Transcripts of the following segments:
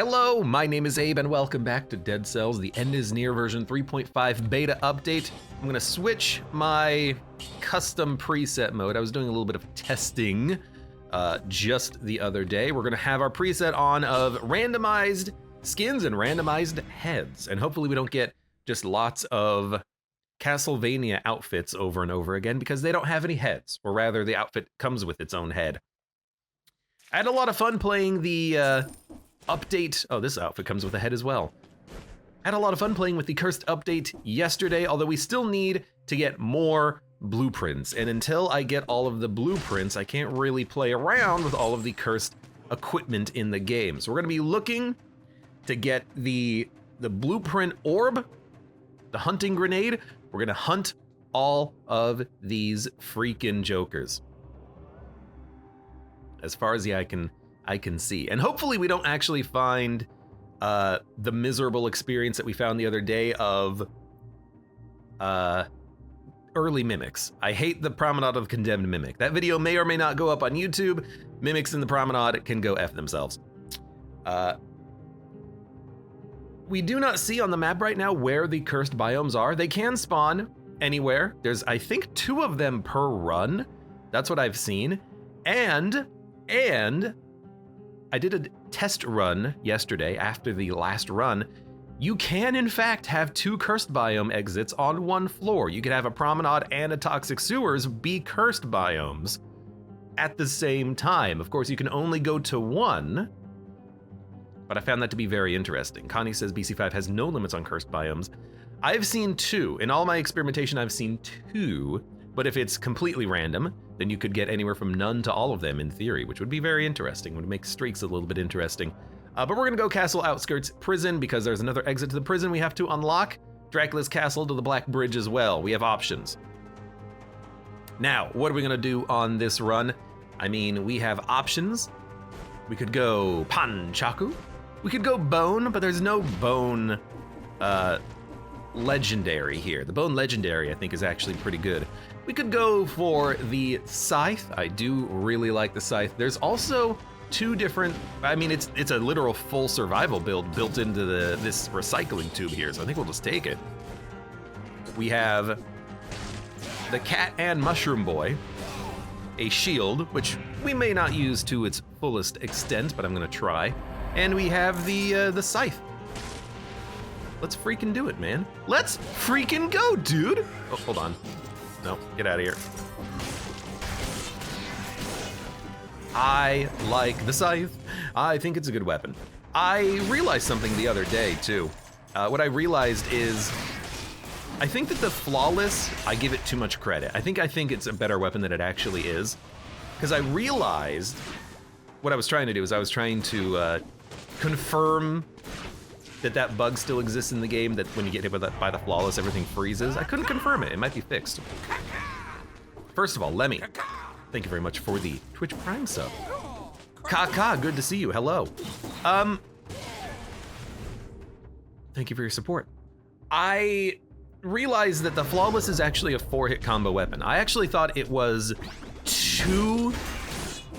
Hello, my name is Abe and welcome back to Dead Cells. The end is near version 3.5 beta update. I'm gonna switch my custom preset mode. I was doing a little bit of testing just the other day. We're gonna have our preset on of randomized skins and randomized heads. And hopefully we don't get just lots of Castlevania outfits over and over again because they don't have any heads, or rather the outfit comes with its own head. I had a lot of fun playing the update. Oh, this outfit comes with a head as well. Had a lot of fun playing with the cursed update yesterday, although we still need to get more blueprints. And until I get all of the blueprints, I can't really play around with all of the cursed equipment in the game. So we're gonna be looking to get the blueprint orb, the hunting grenade. We're gonna hunt all of these freaking jokers. As far as I can see. And hopefully we don't actually find the miserable experience that we found the other day of early mimics. I hate the Promenade of Condemned Mimic. That video may or may not go up on YouTube. Mimics in the Promenade can go F themselves. We do not see on the map right now where the cursed biomes are. They can spawn anywhere. There's, I think, 2 of them per run. That's what I've seen. And I did a test run yesterday after the last run. You can, in fact, have 2 cursed biome exits on one floor. You could have a promenade and a toxic sewers be cursed biomes at the same time. Of course, you can only go to one, but I found that to be very interesting. Connie says BC5 has no limits on cursed biomes. I've seen 2. In all my experimentation, I've seen 2, but if it's completely random, then you could get anywhere from none to all of them in theory, which would be very interesting, would make streaks a little bit interesting. But we're gonna go Castle Outskirts Prison because there's another exit to the prison we have to unlock. Dracula's Castle to the Black Bridge as well. We have options. Now, what are we gonna do on this run? I mean, we have options. We could go Panchaku. We could go Bone, but there's no Bone Legendary here. The Bone Legendary, I think, is actually pretty good. We could go for the Scythe. I do really like the Scythe. There's also 2 different, I mean, it's a literal full survival build built into this recycling tube here, so I think we'll just take it. We have the Cat and Mushroom Boy, a shield, which we may not use to its fullest extent, but I'm gonna try. And we have the Scythe. Let's freaking do it, man. Let's freaking go, dude. Oh, hold on. No, get out of here. I like the Scythe. I think it's a good weapon. I realized something the other day, too. What I realized is, I think that the Flawless, I give it too much credit. I think it's a better weapon than it actually is. Because I realized, what I was trying to do is I was trying to confirm that bug still exists in the game, that when you get hit by the Flawless, everything freezes. I couldn't confirm it. It might be fixed. First of all, Lemmy, thank you very much for the Twitch Prime sub. Kaka, good to see you. Hello. Thank you for your support. I realized that the Flawless is actually a 4-hit combo weapon. I actually thought it was 2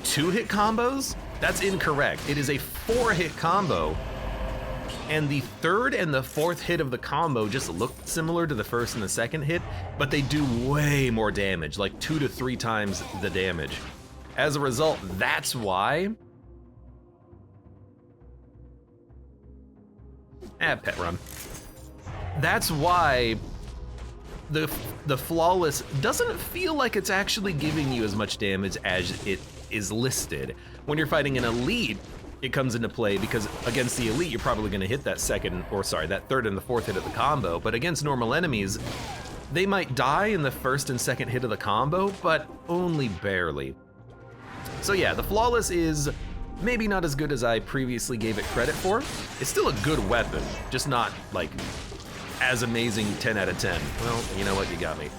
hit combos. That's incorrect. It is a 4-hit combo. And the 3rd and the 4th hit of the combo just look similar to the 1st and the 2nd hit, but they do way more damage, like 2 to 3 times the damage. As a result, that's why... pet run. That's why the Flawless doesn't feel like it's actually giving you as much damage as it is listed. When you're fighting an elite, it comes into play because against the elite, you're probably gonna hit that 3rd and the 4th hit of the combo, but against normal enemies, they might die in the 1st and 2nd hit of the combo, but only barely. So yeah, the Flawless is maybe not as good as I previously gave it credit for. It's still a good weapon, just not like as amazing 10 out of 10. Well, you know what, you got me.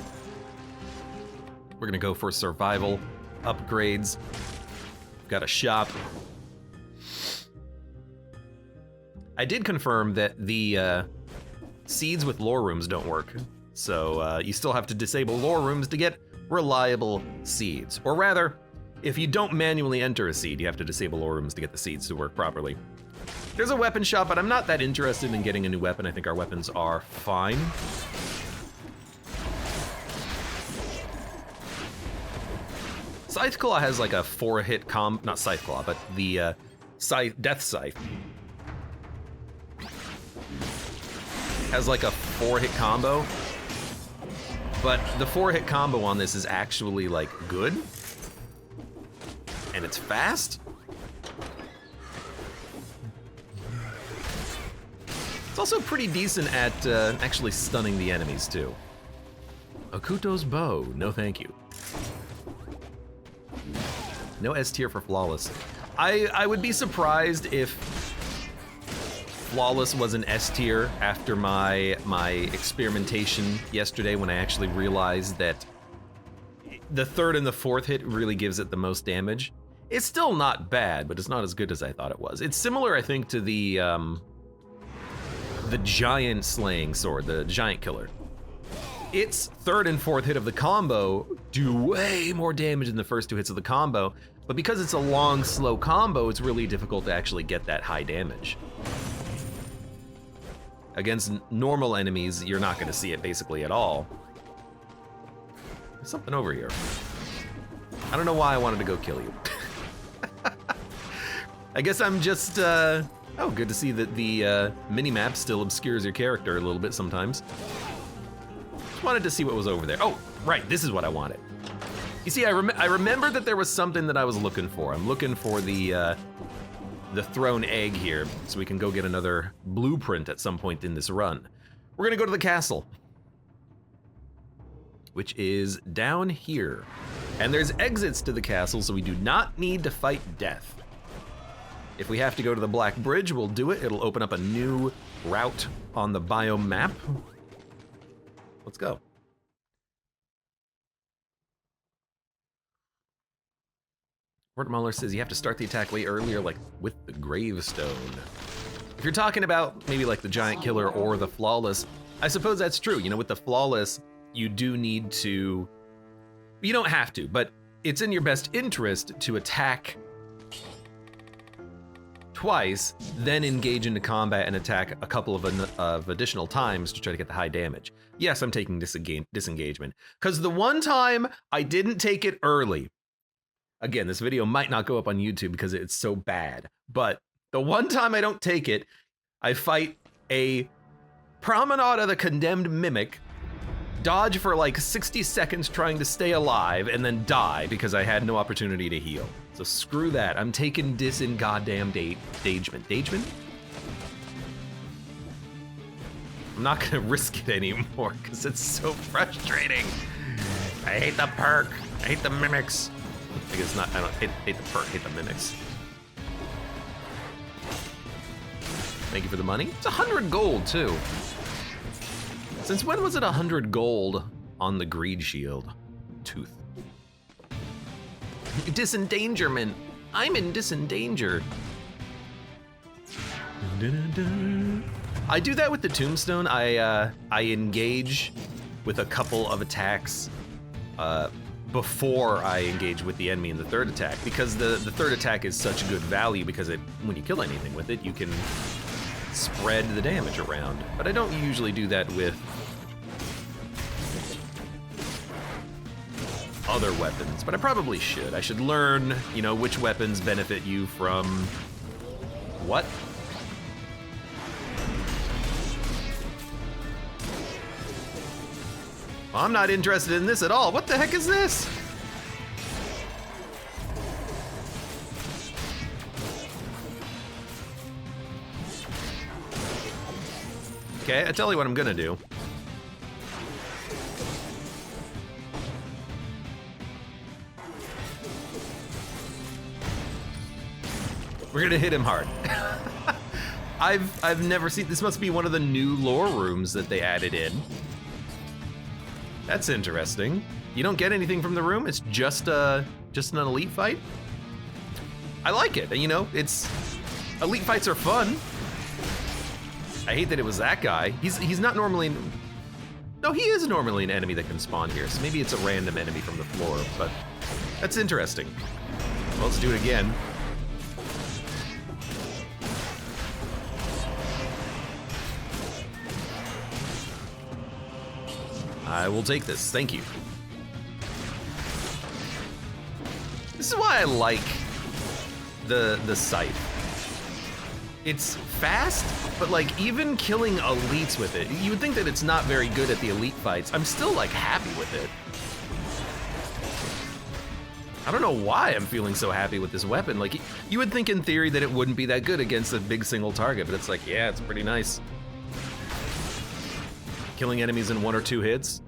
We're gonna go for survival upgrades. We've got a shop. I did confirm that the seeds with lore rooms don't work, so you still have to disable lore rooms to get reliable seeds. Or rather, if you don't manually enter a seed, you have to disable lore rooms to get the seeds to work properly. There's a weapon shop, but I'm not that interested in getting a new weapon. I think our weapons are fine. Scytheclaw has like a 4-hit not Scytheclaw, but the Death Scythe has like a 4-hit combo, but the 4-hit combo on this is actually like good, and it's fast. It's also pretty decent at actually stunning the enemies too. Okuto's bow, no thank you. No S tier for Flawless. I would be surprised if Flawless was an S tier after my experimentation yesterday, when I actually realized that the 3rd and the 4th hit really gives it the most damage. It's still not bad, but it's not as good as I thought it was. It's similar, I think, to the giant slaying sword, the giant killer. Its 3rd and 4th hit of the combo do way more damage than the first 2 hits of the combo, but because it's a long, slow combo, it's really difficult to actually get that high damage. Against normal enemies, you're not gonna see it basically at all. There's something over here. I don't know why I wanted to go kill you. I guess I'm just, oh, good to see that the mini-map still obscures your character a little bit sometimes. Just wanted to see what was over there. Oh, right, this is what I wanted. You see, I remember that there was something that I was looking for. I'm looking for the thrown egg here, so we can go get another blueprint at some point in this run. We're gonna go to the castle, which is down here. And there's exits to the castle, so we do not need to fight death. If we have to go to the Black Bridge, we'll do it. It'll open up a new route on the biome map. Let's go. Fort Muller says you have to start the attack way earlier, like with the gravestone. If you're talking about maybe like the giant killer or the flawless, I suppose that's true. You know, with the flawless, you do need to, you don't have to, but it's in your best interest to attack twice, then engage into combat and attack a couple of additional times to try to get the high damage. Yes, I'm taking disengagement, because the one time I didn't take it early, again, this video might not go up on YouTube because it's so bad, but the one time I don't take it, I fight a Promenade of the Condemned Mimic, dodge for like 60 seconds trying to stay alive, and then die because I had no opportunity to heal. So screw that, I'm taking disengagement. Dagement? I'm not gonna risk it anymore because it's so frustrating. I hate the perk, I hate the mimics. I guess not, I don't hate the perk, hate the mimics. Thank you for the money. It's 100 gold too. Since when was it 100 gold on the greed shield? Tooth. Disendangerment. I'm in disendanger. I do that with the tombstone. I engage with a couple of attacks before I engage with the enemy in the third attack, because the third attack is such good value, because when you kill anything with it, you can spread the damage around. But I don't usually do that with other weapons, but I probably should. I should learn, you know, which weapons benefit you from what. Well, I'm not interested in this at all. What the heck is this? Okay, I tell you what I'm gonna do. We're gonna hit him hard. I've never seen, this must be one of the new lore rooms that they added in. That's interesting. You don't get anything from the room, it's just an elite fight? I like it, you know, elite fights are fun. I hate that it was that guy. He's not normally, no, he is normally an enemy that can spawn here, so maybe it's a random enemy from the floor, but that's interesting. Well, let's do it again. I will take this, thank you. This is why I like the scythe. It's fast, but like even killing elites with it, you would think that it's not very good at the elite fights. I'm still like happy with it. I don't know why I'm feeling so happy with this weapon. Like, you would think in theory that it wouldn't be that good against a big single target, but it's like, yeah, it's pretty nice. Killing enemies in 1 or 2 hits.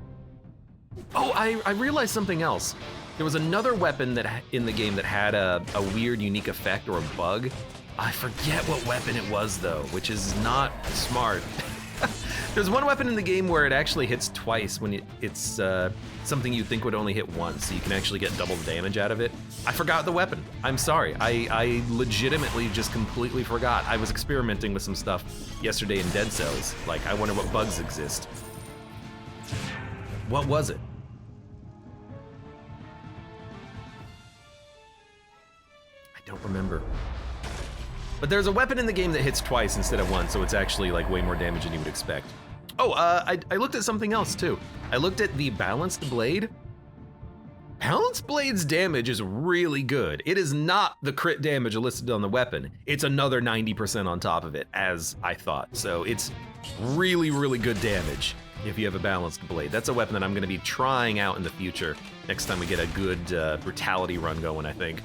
Oh, I realized something else. There was another weapon that in the game that had a weird, unique effect or a bug. I forget what weapon it was though, which is not smart. There's one weapon in the game where it actually hits twice when it's something you'd think would only hit once, so you can actually get double damage out of it. I forgot the weapon. I'm sorry. I legitimately just completely forgot. I was experimenting with some stuff yesterday in Dead Cells. Like, I wonder what bugs exist. What was it? I don't remember. But there's a weapon in the game that hits twice instead of once, so it's actually like way more damage than you would expect. Oh, I looked at something else too. I looked at the balanced blade. Balanced blade's damage is really good. It is not the crit damage listed on the weapon. It's another 90% on top of it, as I thought. So it's really, really good damage if you have a balanced blade. That's a weapon that I'm gonna be trying out in the future next time we get a good brutality run going, I think.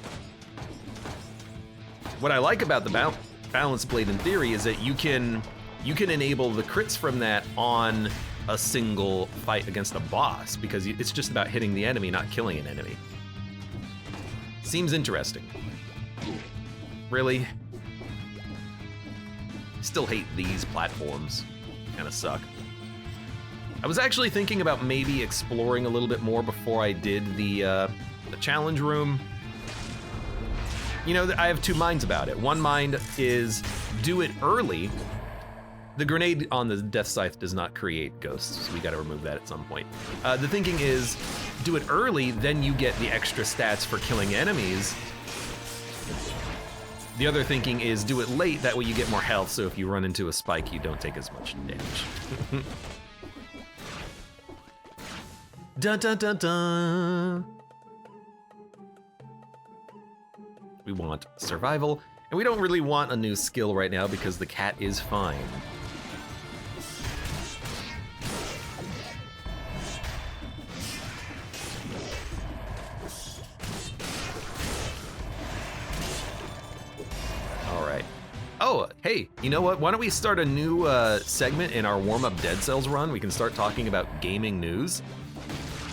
What I like about the balanced blade in theory is that you can enable the crits from that on a single fight against a boss, because it's just about hitting the enemy, not killing an enemy. Seems interesting. Really? Still hate these platforms. Kinda suck. I was actually thinking about maybe exploring a little bit more before I did the challenge room. You know, I have 2 minds about it. One mind is do it early. The grenade on the Death Scythe does not create ghosts, so we gotta remove that at some point. The thinking is do it early, then you get the extra stats for killing enemies. The other thinking is do it late, that way you get more health, so if you run into a spike, you don't take as much damage. Dun dun dun dun. We want survival, and we don't really want a new skill right now because the cat is fine. All right. Oh, hey, you know what? Why don't we start a new segment in our warm-up Dead Cells run? We can start talking about gaming news.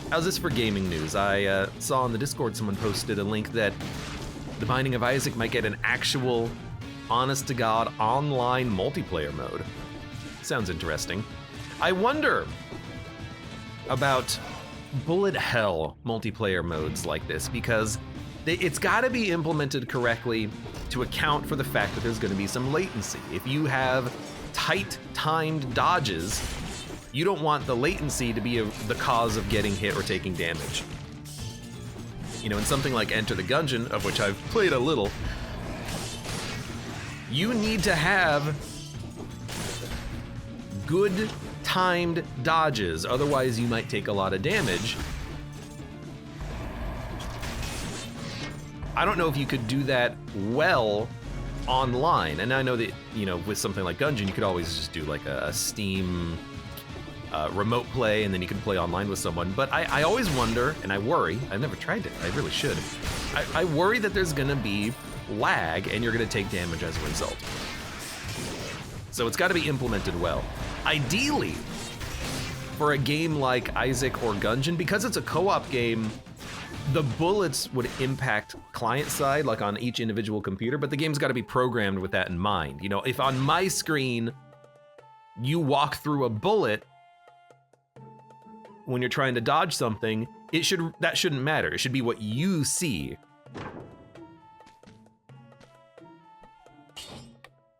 How's this for gaming news? I saw on the Discord someone posted a link that The Binding of Isaac might get an actual, honest-to-God, online multiplayer mode. Sounds interesting. I wonder about bullet hell multiplayer modes like this, because it's gotta be implemented correctly to account for the fact that there's gonna be some latency. If you have tight timed dodges, you don't want the latency to be the cause of getting hit or taking damage. You know, in something like Enter the Gungeon, of which I've played a little, you need to have good timed dodges, otherwise you might take a lot of damage. I don't know if you could do that well online, and I know that, you know, with something like Gungeon, you could always just do like a Steam remote play, and then you can play online with someone. But I always wonder, and I worry, I've never tried it, I really should. I worry that there's gonna be lag and you're gonna take damage as a result. So it's gotta be implemented well. Ideally, for a game like Isaac or Gungeon, because it's a co-op game, the bullets would impact client side, like on each individual computer, but the game's gotta be programmed with that in mind. You know, if on my screen, you walk through a bullet, when you're trying to dodge something, that shouldn't matter. It should be what you see.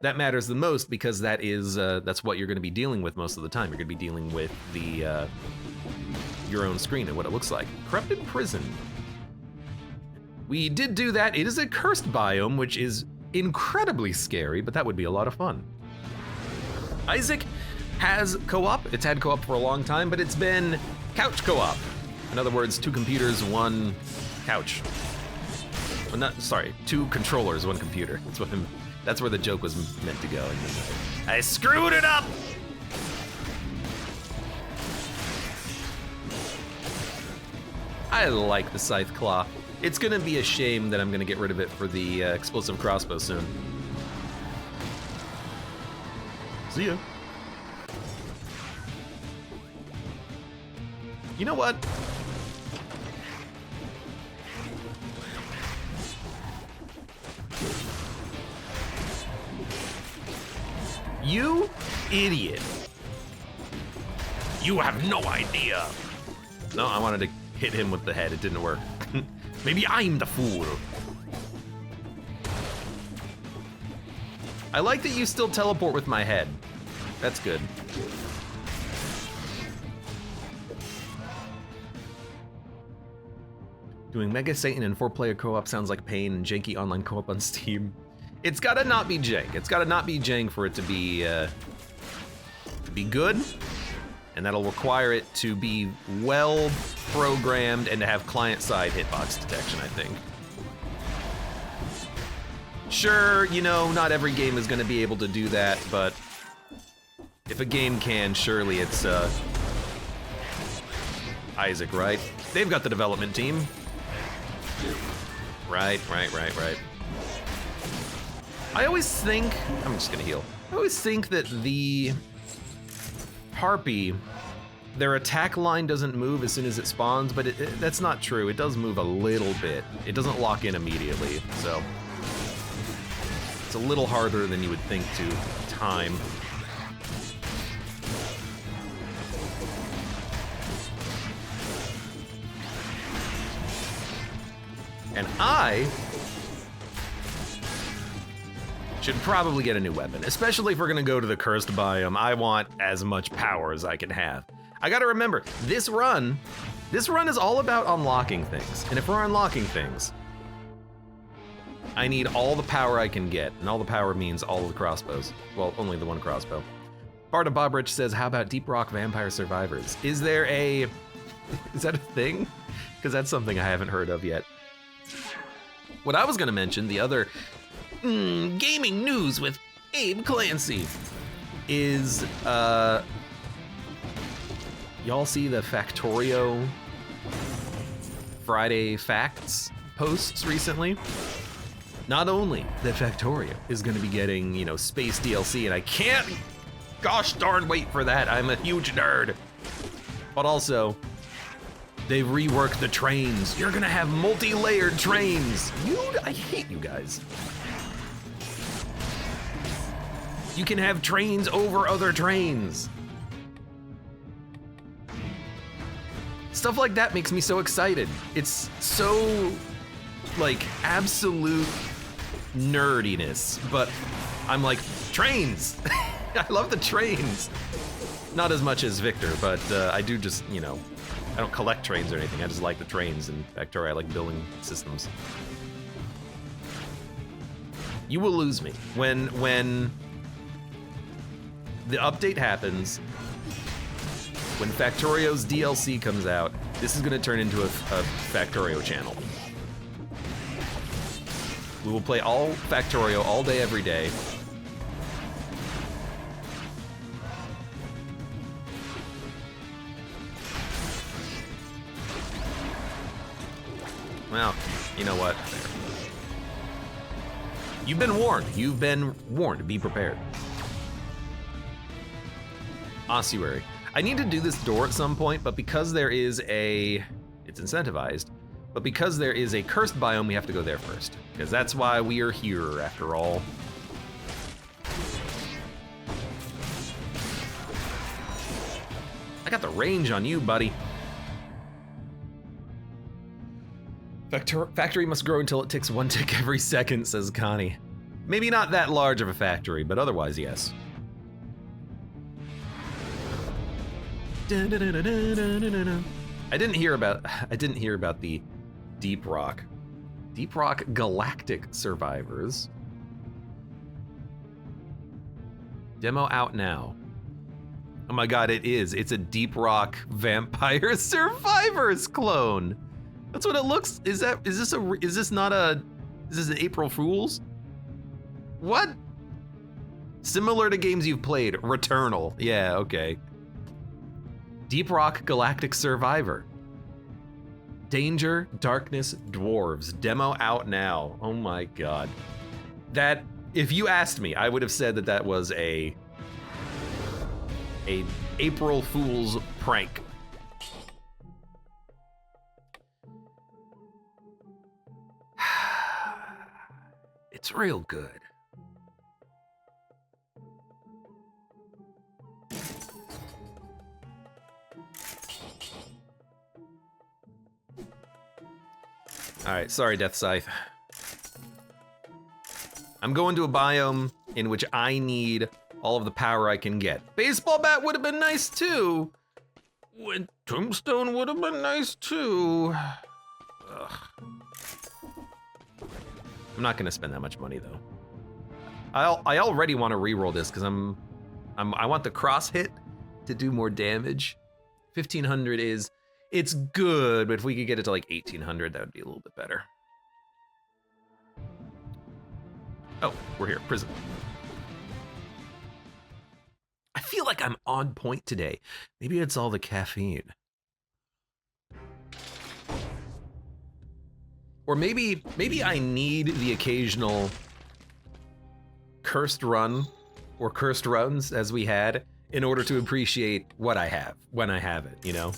That matters the most because that's what you're going to be dealing with most of the time. You're going to be dealing with your own screen and what it looks like. Corrupted Prison. We did do that. It is a cursed biome, which is incredibly scary, but that would be a lot of fun. Isaac has co-op. It's had co-op for a long time, but it's been couch co-op. In other words, 2 computers, 1 couch. Well, not, sorry, 2 controllers, 1 computer. That's where the joke was meant to go. And then I screwed it up! I like the Scythe Claw. It's gonna be a shame that I'm gonna get rid of it for the explosive crossbow soon. See ya. You know what? You idiot. You have no idea. No, I wanted to hit him with the head. It didn't work. Maybe I'm the fool. I like that you still teleport with my head. That's good. Doing Mega Satan and 4-player co-op sounds like pain and janky online co-op on Steam. It's gotta not be jank. It's gotta not be jank for it to be good, and that'll require it to be well programmed and to have client-side hitbox detection, I think. Sure, you know, not every game is gonna be able to do that, but if a game can, surely it's Isaac, right? They've got the development team. Right. I always think, I'm just gonna heal. I always think that the Harpy, their attack line doesn't move as soon as it spawns, but that's not true. It does move a little bit. It doesn't lock in immediately, so it's a little harder than you would think to time. And I should probably get a new weapon, especially if we're gonna go to the cursed biome. I want as much power as I can have. I gotta remember, this run is all about unlocking things. And if we're unlocking things, I need all the power I can get. And all the power means all of the crossbows. Well, only the 1 crossbow. Barda Bobrich says, how about Deep Rock Vampire Survivors? Is that a thing? Because that's something I haven't heard of yet. What I was gonna mention, the other gaming news with Abe Clancy is, y'all see the Factorio Friday Facts posts recently? Not only that Factorio is gonna be getting, you know, space DLC, and I can't gosh darn wait for that, I'm a huge nerd. But also, they've reworked the trains. You're gonna have multi-layered trains. I hate you guys. You can have trains over other trains. Stuff like that makes me so excited. It's so, like, absolute nerdiness, but I'm like, trains. I love the trains. Not as much as Victor, but I do just, you know, I don't collect trains or anything. I just like the trains, and Factorio, I like building systems. You will lose me. When the update happens, when Factorio's DLC comes out, this is gonna turn into a Factorio channel. We will play all Factorio all day, every day. Well, you know what? You've been warned. You've been warned. Be prepared. Ossuary. I need to do this door at some point, but because there is it's incentivized, but because there is a cursed biome, we have to go there first. Because that's why we are here, after all. I got the range on you, buddy. Factory must grow until it ticks 1 tick every second, says Connie. Maybe not that large of a factory, but otherwise, yes. I didn't hear about the Deep Rock Galactic Survivors. Demo out now. Oh my god, it is. It's a Deep Rock Vampire Survivors clone. That's what it looks. Is this an April Fool's? What? Similar to games you've played. Returnal. Yeah, okay. Deep Rock Galactic Survivor. Danger, Darkness, Dwarves. Demo out now. Oh my god. That, if you asked me, I would have said that was a April Fool's prank. It's real good. All right, sorry, Death Scythe. I'm going to a biome in which I need all of the power I can get. Baseball bat would have been nice too. Tombstone would have been nice too. Ugh. I'm not gonna spend that much money though. I already want to reroll this because I want the cross hit to do more damage. 1500 it's good, but if we could get it to like 1800, that would be a little bit better. Oh, we're here, prison. I feel like I'm on point today. Maybe it's all the caffeine. Or maybe I need the occasional cursed run or cursed runs as we had in order to appreciate what I have when I have it, you know?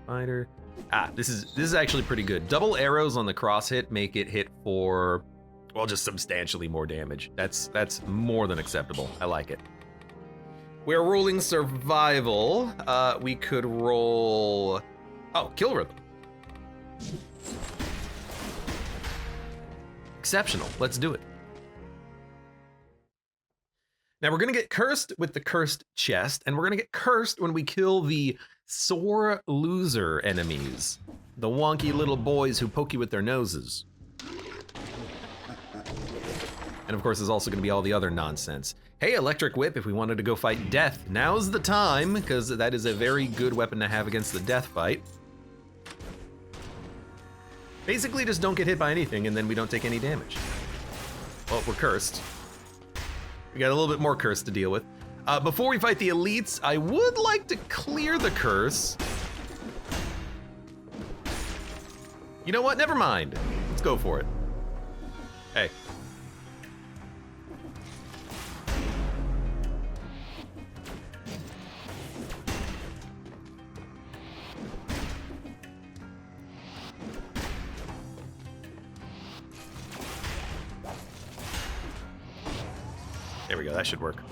Fighter. This is actually pretty good. Double arrows on the cross hit make it hit for, well, just substantially more damage. That's more than acceptable. I like it. We're rolling survival. We could roll, kill rhythm. Exceptional, let's do it. Now we're gonna get cursed with the cursed chest, and we're gonna get cursed when we kill the sore loser enemies. The wonky little boys who poke you with their noses. And of course, there's also gonna be all the other nonsense. Hey, Electric Whip, if we wanted to go fight death, now's the time, because that is a very good weapon to have against the death fight. Basically, just don't get hit by anything, and then we don't take any damage. Well, we're cursed. We got a little bit more curse to deal with. Before we fight the elites, I would like to clear the curse. You know what? Never mind. Let's go for it. Hey. There we go, that should work.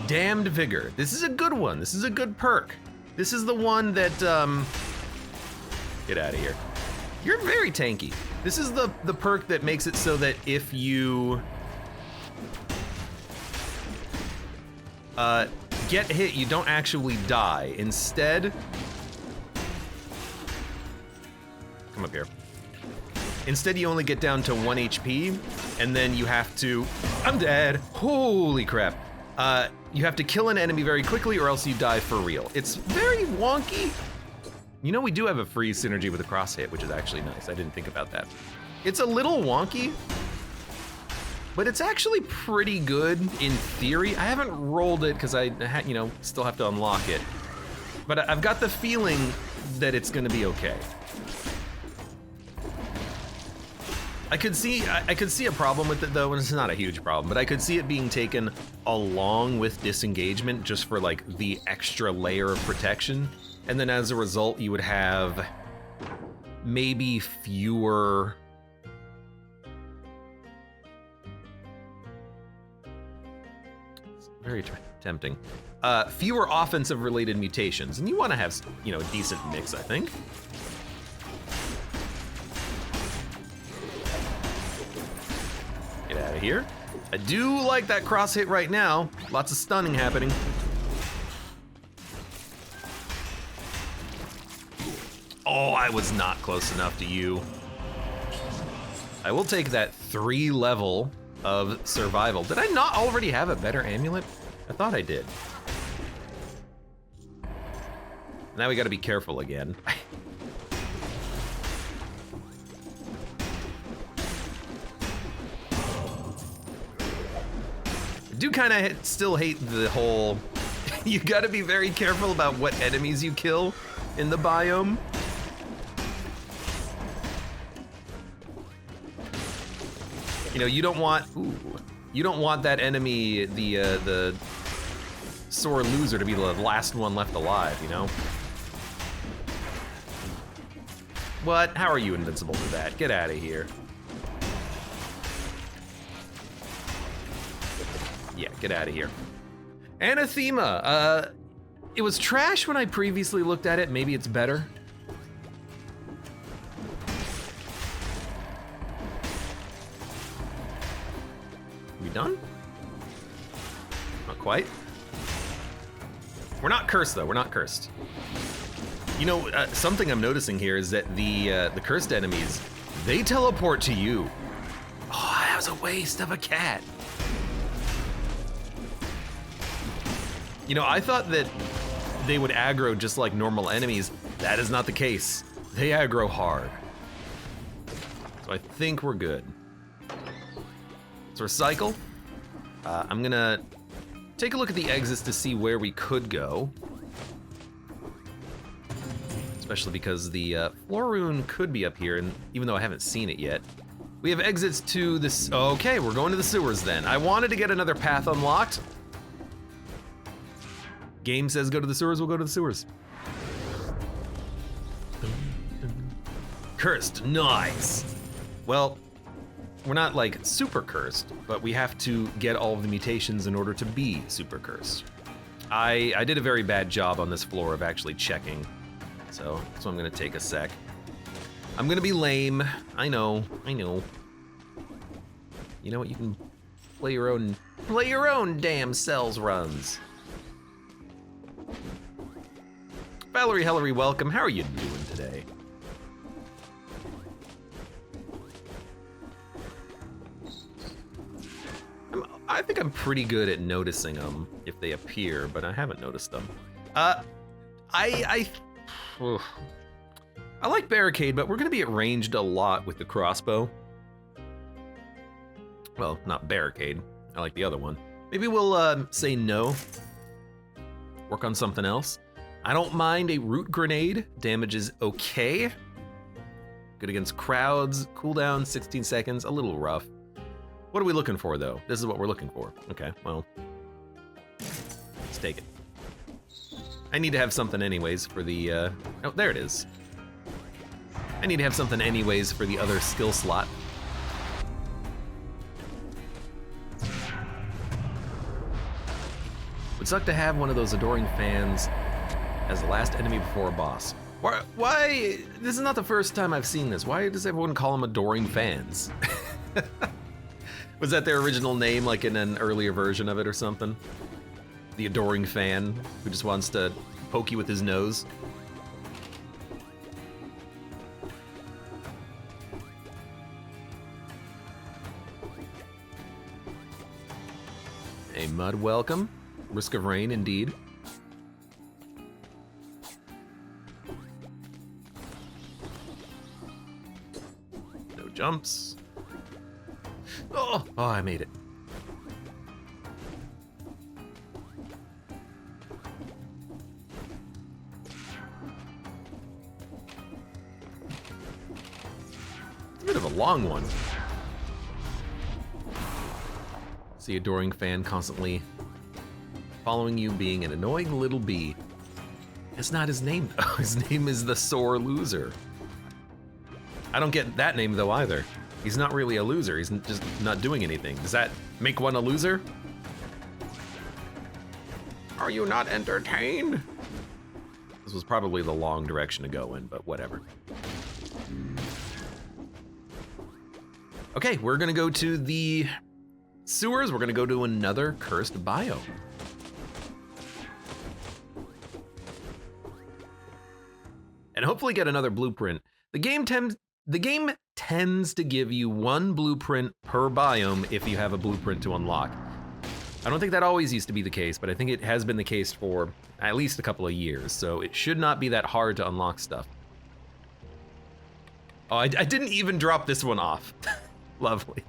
Damned Vigor. This is a good one. This is a good perk. This is the one that, get out of here. You're very tanky. This is the perk that makes it so that if you get hit, you don't actually die. Instead, come up here. Instead, you only get down to 1 HP, and then you have to, I'm dead. Holy crap. You have to kill an enemy very quickly or else you die for real. It's very wonky. You know, we do have a free synergy with a cross hit, which is actually nice. I didn't think about that. It's a little wonky, but it's actually pretty good in theory. I haven't rolled it because I still have to unlock it, but I've got the feeling that it's gonna be okay. I could see a problem with it though, and it's not a huge problem, but I could see it being taken along with disengagement just for like the extra layer of protection. And then as a result, you would have maybe fewer it's very tempting. Fewer offensive related mutations, and you want to have, a decent mix, I think. Get out of here. I do like that cross hit right now. Lots of stunning happening. Oh, I was not close enough to you. I will take that 3 level of survival. Did I not already have a better amulet? I thought I did. Now we gotta be careful again. I do kind of still hate the whole, you gotta be very careful about what enemies you kill in the biome. You know, you don't want that enemy, the sore loser, to be the last one left alive, you know? What? How are you invincible to that? Get out of here. Yeah, get out of here. Anathema. It was trash when I previously looked at it. Maybe it's better. We done? Not quite. We're not cursed though, we're not cursed. You know, something I'm noticing here is that the cursed enemies, they teleport to you. Oh, that was a waste of a cat. You know, I thought that they would aggro just like normal enemies. That is not the case. They aggro hard. So I think we're good. Let's recycle. I'm gonna take a look at the exits to see where we could go. Especially because the floor rune could be up here, and even though I haven't seen it yet. We have exits to this, okay, we're going to the sewers then. I wanted to get another path unlocked. Game says go to the sewers, we'll go to the sewers. Cursed, nice. Well, we're not like super cursed, but we have to get all of the mutations in order to be super cursed. I did a very bad job on this floor of actually checking, so I'm gonna take a sec. I'm gonna be lame, I know. You know what, you can play your own damn cells runs. Valerie Hellery, welcome. How are you doing today? I think I'm pretty good at noticing them if they appear, but I haven't noticed them. I like barricade, but we're gonna be at ranged a lot with the crossbow. Well, not barricade. I like the other one. Maybe we'll say no. Work on something else. I don't mind a root grenade. Damage is okay. Good against crowds. Cooldown 16 seconds. A little rough. What are we looking for though? This is what we're looking for. Okay, well, let's take it. I need to have something anyways for the, oh, there it is. I need to have something anyways for the other skill slot. Would suck to have one of those adoring fans as the last enemy before a boss. Why? This is not the first time I've seen this. Why does everyone call them adoring fans? Was that their original name, like in an earlier version of it or something? The adoring fan who just wants to poke you with his nose. A mud welcome. Risk of rain, indeed. No jumps. Oh, I made it. It's a bit of a long one. See adoring fan constantly following you, being an annoying little bee. It's not his name though. His name is the sore loser. I don't get that name though either. He's not really a loser, he's just not doing anything. Does that make one a loser? Are you not entertained? This was probably the long direction to go in, but whatever. Okay, we're gonna go to the sewers. We're gonna go to another cursed biome. And hopefully get another blueprint. The game tends to give you 1 blueprint per biome if you have a blueprint to unlock. I don't think that always used to be the case, but I think it has been the case for at least a couple of years, so it should not be that hard to unlock stuff. Oh, I didn't even drop this one off. Lovely.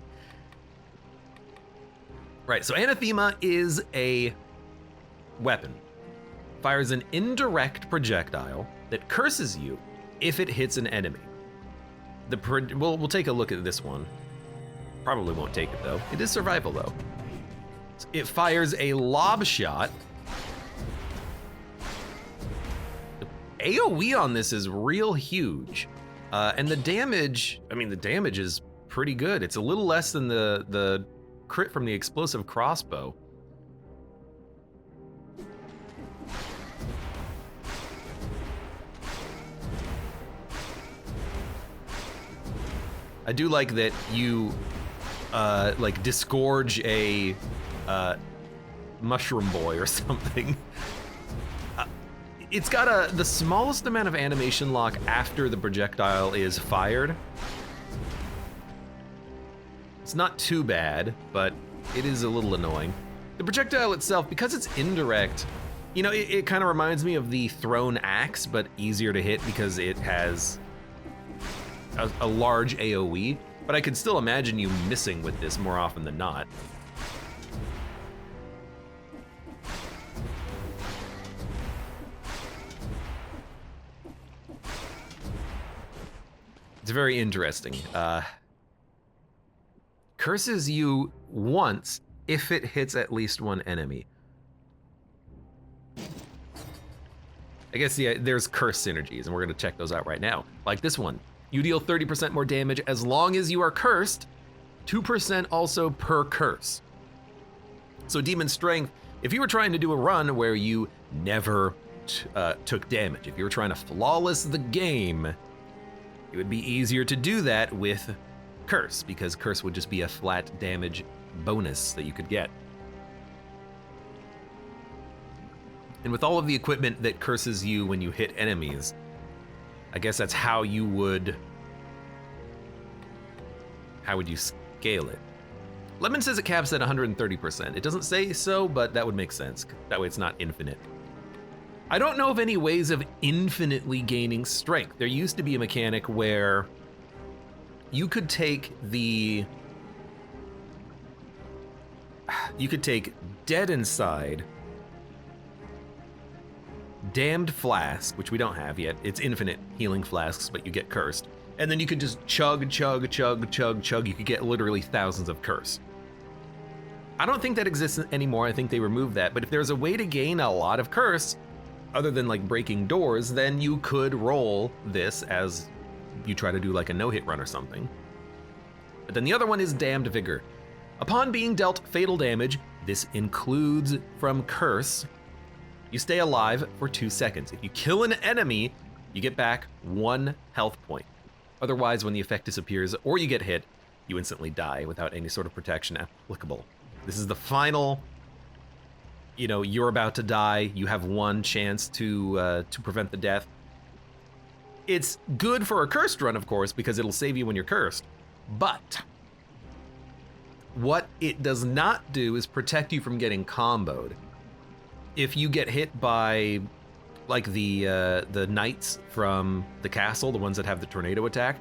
Right, so Anathema is a weapon. Fires an indirect projectile that curses you if it hits an enemy. We'll take a look at this one. Probably won't take it though. It is survival though. It fires a lob shot. The AoE on this is real huge. And the damage, I mean, the damage is pretty good. It's a little less than the crit from the explosive crossbow. I do like that you like disgorge a mushroom boy or something. It's got the smallest amount of animation lock after the projectile is fired. It's not too bad, but it is a little annoying. The projectile itself, because it's indirect, you know, it kind of reminds me of the thrown axe, but easier to hit because it has a large AoE, but I could still imagine you missing with this more often than not. It's very interesting. Curses you once if it hits at least 1 enemy. I guess there's curse synergies, and we're gonna check those out right now. Like this one. You deal 30% more damage as long as you are cursed, 2% also per curse. So Demon Strength, if you were trying to do a run where you never took damage, if you were trying to flawless the game, it would be easier to do that with Curse, because Curse would just be a flat damage bonus that you could get. And with all of the equipment that curses you when you hit enemies, I guess that's how you would scale it? Lemon says it caps at 130%. It doesn't say so, but that would make sense. That way it's not infinite. I don't know of any ways of infinitely gaining strength. There used to be a mechanic where you could take Dead Inside, Damned Flask, which we don't have yet. It's infinite healing flasks, but you get cursed. And then you could just chug, chug, chug, chug, chug. You could get literally thousands of curse. I don't think that exists anymore. I think they removed that. But if there's a way to gain a lot of curse, other than like breaking doors, then you could roll this as you try to do like a no-hit run or something. But then the other one is Damned Vigor. Upon being dealt fatal damage, this includes from curse, you stay alive for 2 seconds. If you kill an enemy, you get back 1 health point. Otherwise, when the effect disappears or you get hit, you instantly die without any sort of protection applicable. This is the final, you know, you're about to die, you have 1 chance to prevent the death. It's good for a cursed run, of course, because it'll save you when you're cursed. But what it does not do is protect you from getting comboed. If you get hit by like the knights from the castle, the ones that have the tornado attack,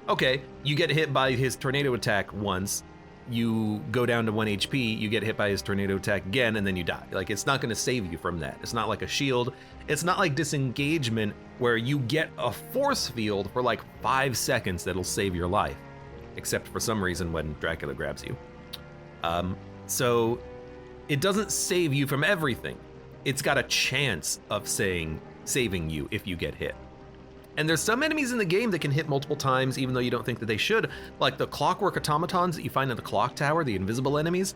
okay, you get hit by his tornado attack once, you go down to 1 HP, you get hit by his tornado attack again, and then you die. Like, it's not gonna save you from that. It's not like a shield. It's not like disengagement where you get a force field for like 5 seconds that'll save your life, except for some reason when Dracula grabs you. So it doesn't save you from everything. It's got a chance of saving you if you get hit. And there's some enemies in the game that can hit multiple times even though you don't think that they should, like the clockwork automatons that you find in the clock tower, the invisible enemies.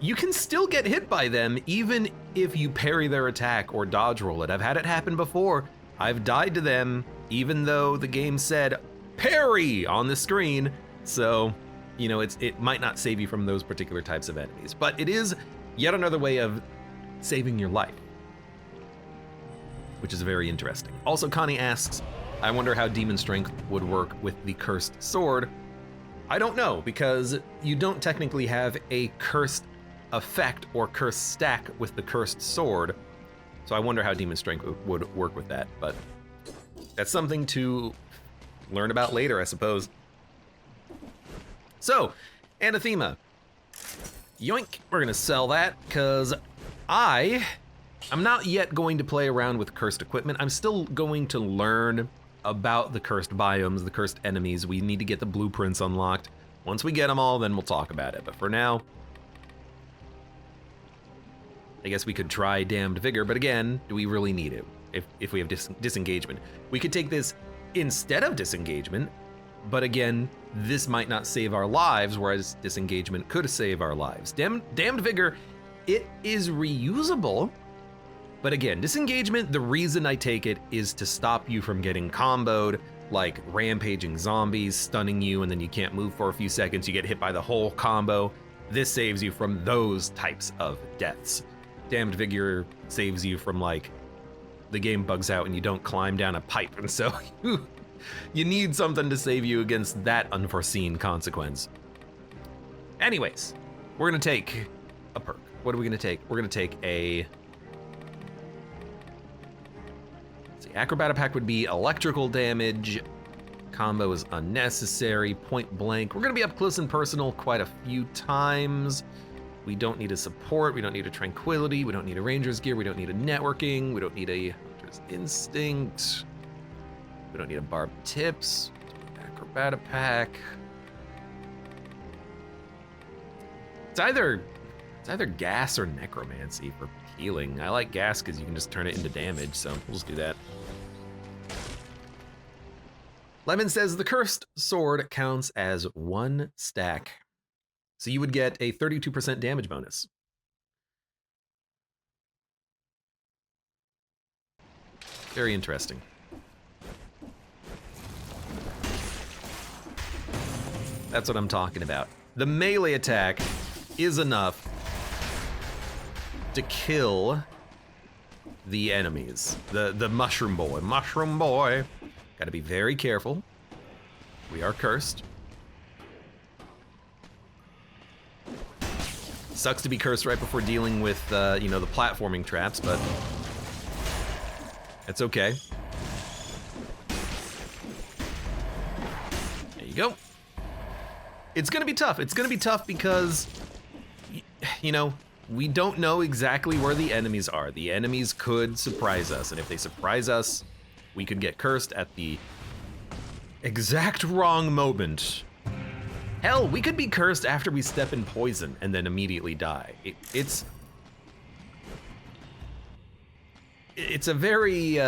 You can still get hit by them even if you parry their attack or dodge roll it. I've had it happen before. I've died to them even though the game said parry on the screen. So, you know, it might not save you from those particular types of enemies, but it is yet another way of saving your life, which is very interesting. Also, Connie asks, I wonder how Demon Strength would work with the Cursed Sword. I don't know, because you don't technically have a Cursed effect or Cursed stack with the Cursed Sword. So I wonder how Demon Strength would work with that, but that's something to learn about later, I suppose. So, Anathema. Yoink, we're gonna sell that, because I'm not yet going to play around with cursed equipment. I'm still going to learn about the cursed biomes, the cursed enemies. We need to get the blueprints unlocked. Once we get them all, then we'll talk about it. But for now, I guess we could try Damned Vigor, but again, do we really need it if we have disengagement? We could take this instead of disengagement, but again, this might not save our lives, whereas disengagement could save our lives. Damned Vigor, it is reusable, but again, disengagement, the reason I take it is to stop you from getting comboed, like rampaging zombies, stunning you, and then you can't move for a few seconds, you get hit by the whole combo. This saves you from those types of deaths. Damned Vigor saves you from, like, the game bugs out and you don't climb down a pipe, and so you need something to save you against that unforeseen consequence. Anyways, we're gonna take a perk. What are we gonna take? We're gonna take a... Let's see, Acrobat Pack would be electrical damage. Combo is unnecessary, point blank. We're gonna be up close and personal quite a few times. We don't need a support, we don't need a tranquility, we don't need a ranger's gear, we don't need a networking, we don't need a hunter's instinct, we don't need a barbed tips, Acrobata Pack. It's either gas or necromancy for healing. I like gas because you can just turn it into damage, so we'll just do that. Lemon says the cursed sword counts as 1 stack. So you would get a 32% damage bonus. Very interesting. That's what I'm talking about. The melee attack is enough to kill the enemies. The mushroom boy. Mushroom boy. Gotta be very careful. We are cursed. Sucks to be cursed right before dealing with, you know, the platforming traps, but it's okay. There you go. It's gonna be tough. It's gonna be tough because, you know, we don't know exactly where the enemies are. The enemies could surprise us, and if they surprise us, we could get cursed at the exact wrong moment. Hell, we could be cursed after we step in poison and then immediately die. It's a very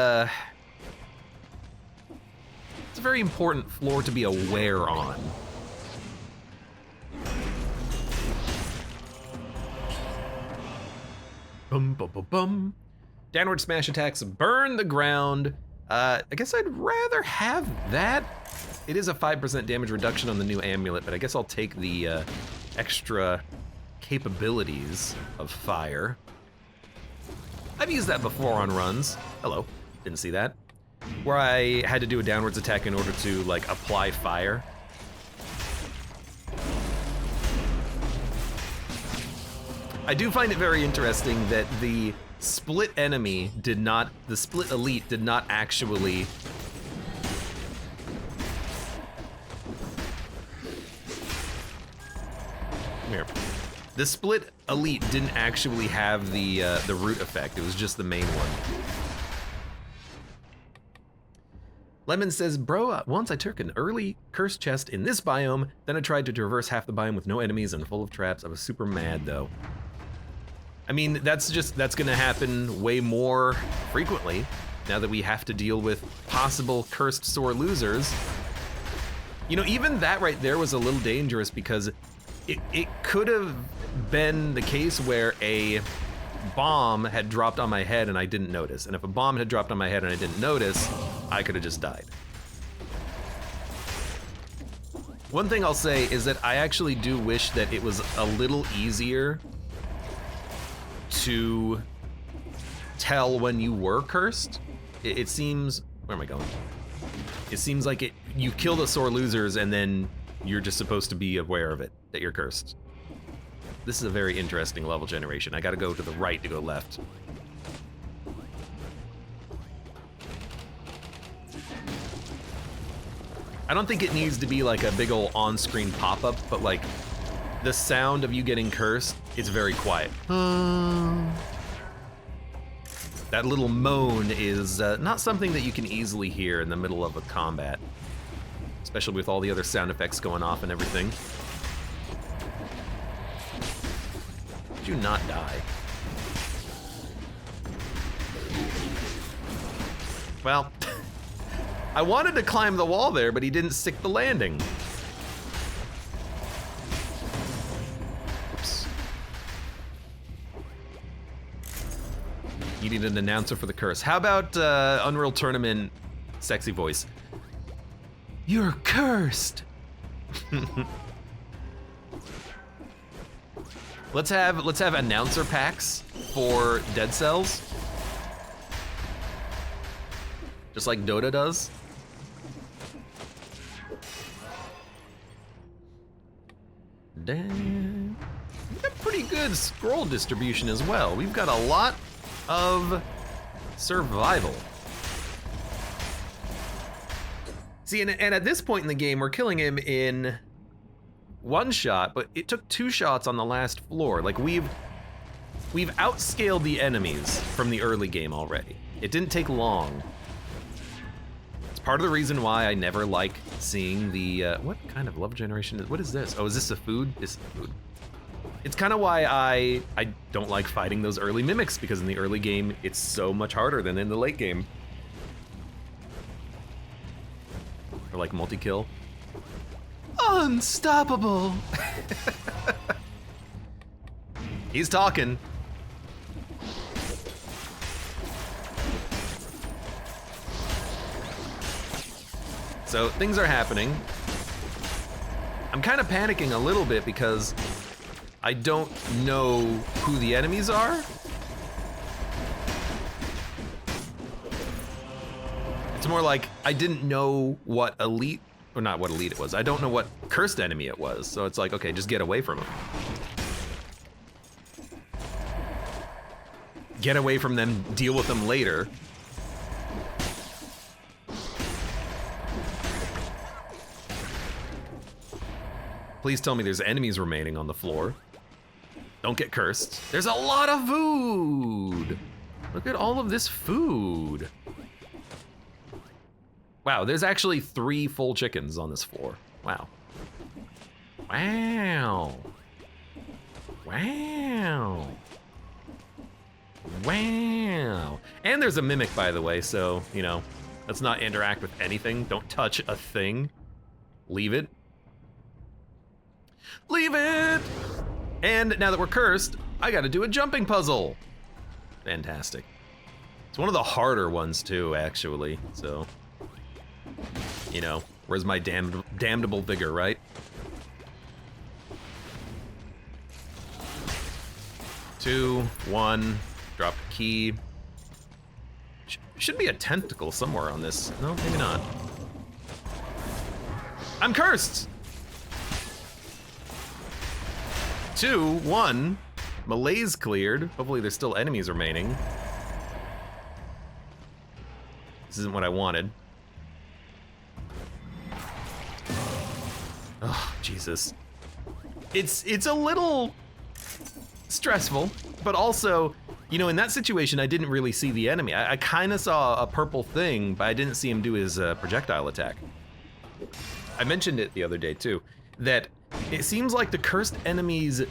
important floor to be aware on. Bum bum bum bum. Downward smash attacks burn the ground. I guess I'd rather have that. It is a 5% damage reduction on the new amulet, but I guess I'll take the extra capabilities of fire. I've used that before on runs. Hello, didn't see that. Where I had to do a downwards attack in order to, like, apply fire. I do find it very interesting that the split enemy did not, the split elite did not actually here. The split elite didn't actually have the root effect. It was just the main one. Lemon says, bro, once I took an early cursed chest in this biome, then I tried to traverse half the biome with no enemies and full of traps. I was super mad though. I mean, that's gonna happen way more frequently now that we have to deal with possible cursed sore losers. You know, even that right there was a little dangerous because it could have been the case where a bomb had dropped on my head and I didn't notice. And if a bomb had dropped on my head and I didn't notice, I could have just died. One thing I'll say is that I actually do wish that it was a little easier to tell when you were cursed. It seems, where am I going? It seems like you kill the sore losers and then you're just supposed to be aware of it, that you're cursed. This is a very interesting level generation. I gotta go to the right to go left. I don't think it needs to be like a big ol' on-screen pop-up, but like the sound of you getting cursed is very quiet. That little moan is not something that you can easily hear in the middle of a combat, especially with all the other sound effects going off and everything. Do not die. Well, I wanted to climb the wall there, but he didn't stick the landing. Oops. You need an announcer for the curse. How about Unreal Tournament sexy voice? You're cursed. Let's have announcer packs for Dead Cells. Just like Dota does. Dang. We've got pretty good scroll distribution as well. We've got a lot of survival. See, and at this point in the game, we're killing him in one shot, but it took 2 shots on the last floor. Like we've outscaled the enemies from the early game already. It didn't take long. It's part of the reason why I never like seeing the, what kind of love generation is, what is this? Oh, is this a food? This is food. It's kind of why I don't like fighting those early mimics, because in the early game, it's so much harder than in the late game. Or like multi-kill. Unstoppable. He's talking. So things are happening. I'm kind of panicking a little bit because I don't know who the enemies are. It's more like I didn't know what elite, or not what elite it was. I don't know what cursed enemy it was. So it's like, okay, just get away from him. Get away from them, deal with them later. Please tell me there's enemies remaining on the floor. Don't get cursed. There's a lot of food. Look at all of this food. Wow, there's actually 3 full chickens on this floor. Wow. Wow. Wow. Wow. And there's a mimic, by the way, so, you know, let's not interact with anything. Don't touch a thing. Leave it. Leave it! And now that we're cursed, I gotta do a jumping puzzle. Fantastic. It's one of the harder ones too, actually, so. You know, where's my damnable vigor, right? 2, 1, drop the key. Should be a tentacle somewhere on this. No, maybe not. I'm cursed! 2, 1, melee's cleared. Hopefully there's still enemies remaining. This isn't what I wanted. Oh, Jesus. It's a little stressful, but also, you know, in that situation, I didn't really see the enemy. I kind of saw a purple thing, but I didn't see him do his projectile attack. I mentioned it the other day too, that it seems like the cursed enemies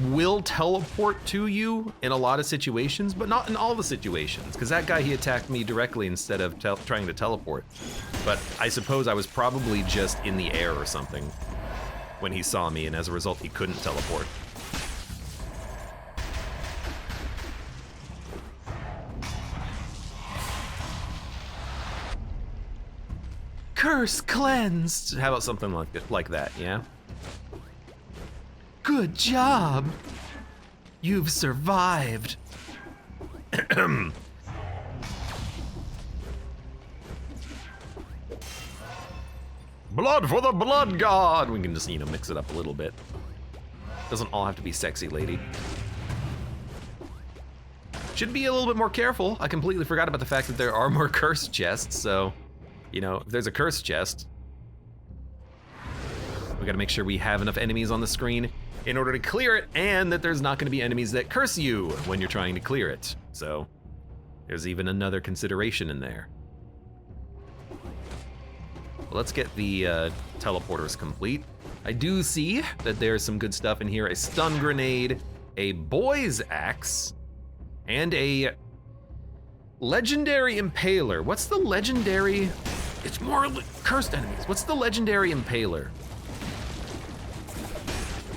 will teleport to you in a lot of situations, but not in all the situations, because that guy, he attacked me directly instead of trying to teleport. But I suppose I was probably just in the air or something when he saw me, and as a result, he couldn't teleport. Curse cleansed! How about something like that, yeah? Good job! You've survived. Blood for the blood god! We can just, you know, mix it up a little bit. Doesn't all have to be sexy, lady. Should be a little bit more careful. I completely forgot about the fact that there are more cursed chests, so, you know, if there's a cursed chest, we gotta make sure we have enough enemies on the screen in order to clear it, and that there's not gonna be enemies that curse you when you're trying to clear it. So, there's even another consideration in there. Well, let's get the teleporters complete. I do see that there's some good stuff in here. A stun grenade, a boy's axe, and a legendary impaler. What's the legendary? It's more cursed enemies. What's the legendary impaler?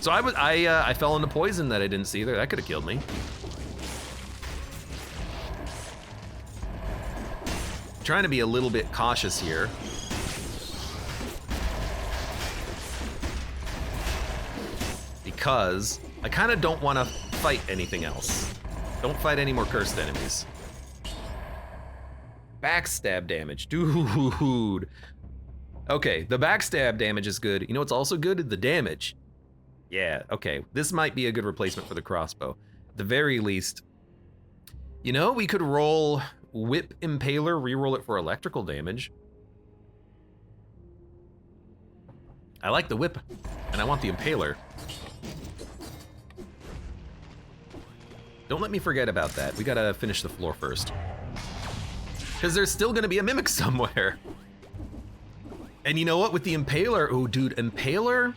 So I fell into poison that I didn't see there. That could have killed me. I'm trying to be a little bit cautious here. Because I kind of don't want to fight anything else. Don't fight any more cursed enemies. Backstab damage, dude. Okay, the backstab damage is good. You know what's also good? The damage. Yeah, okay, this might be a good replacement for the crossbow. At the very least, you know, we could roll Whip Impaler, reroll it for electrical damage. I like the whip, and I want the impaler. Don't let me forget about that. We gotta finish the floor first. Because there's still gonna be a mimic somewhere. And you know what, with the impaler, oh dude, impaler,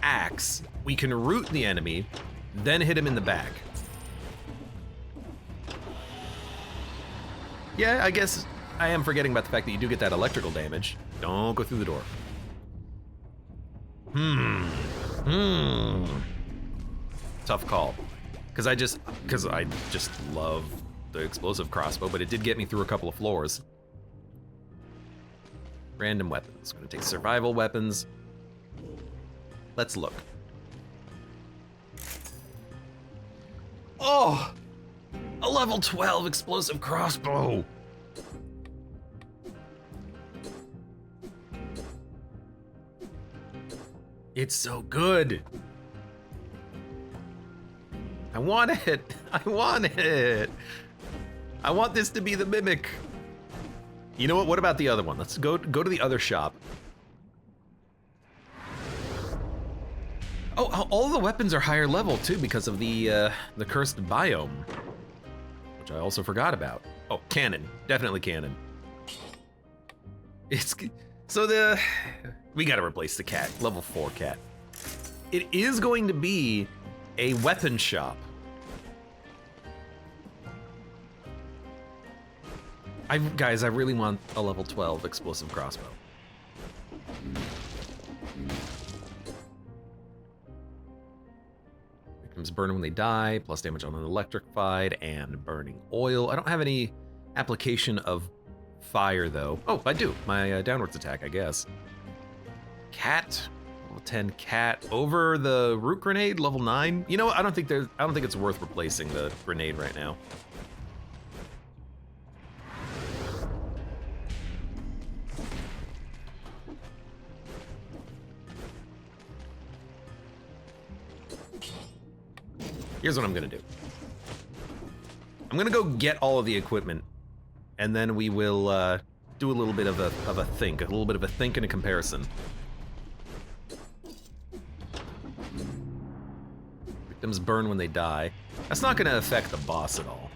axe, we can root the enemy, then hit him in the back. Yeah, I guess I am forgetting about the fact that you do get that electrical damage. Don't go through the door. Tough call. Because I just love the explosive crossbow, but it did get me through a couple of floors. Random weapons. I'm gonna take survival weapons. Let's look. Oh! A level 12 explosive crossbow! It's so good! I want it! I want it! I want this to be the mimic! You know what? What about the other one? Let's go to the other shop. Oh, all the weapons are higher level too because of the cursed biome, which I also forgot about. Oh, cannon, definitely cannon. We gotta replace the cat, level 4 cat. It is going to be a weapon shop. Guys, I really want a level 12 explosive crossbow. Victims burn when they die, plus damage on an electrified, and burning oil. I don't have any application of fire though. Oh, I do. My downwards attack, I guess. Cat, level 10 cat over the root grenade, level 9. You know what? I don't think it's worth replacing the grenade right now. Here's what I'm gonna do. I'm gonna go get all of the equipment, and then we will do a little bit of a think, a little bit of a think and a comparison. Victims burn when they die. That's not gonna affect the boss at all.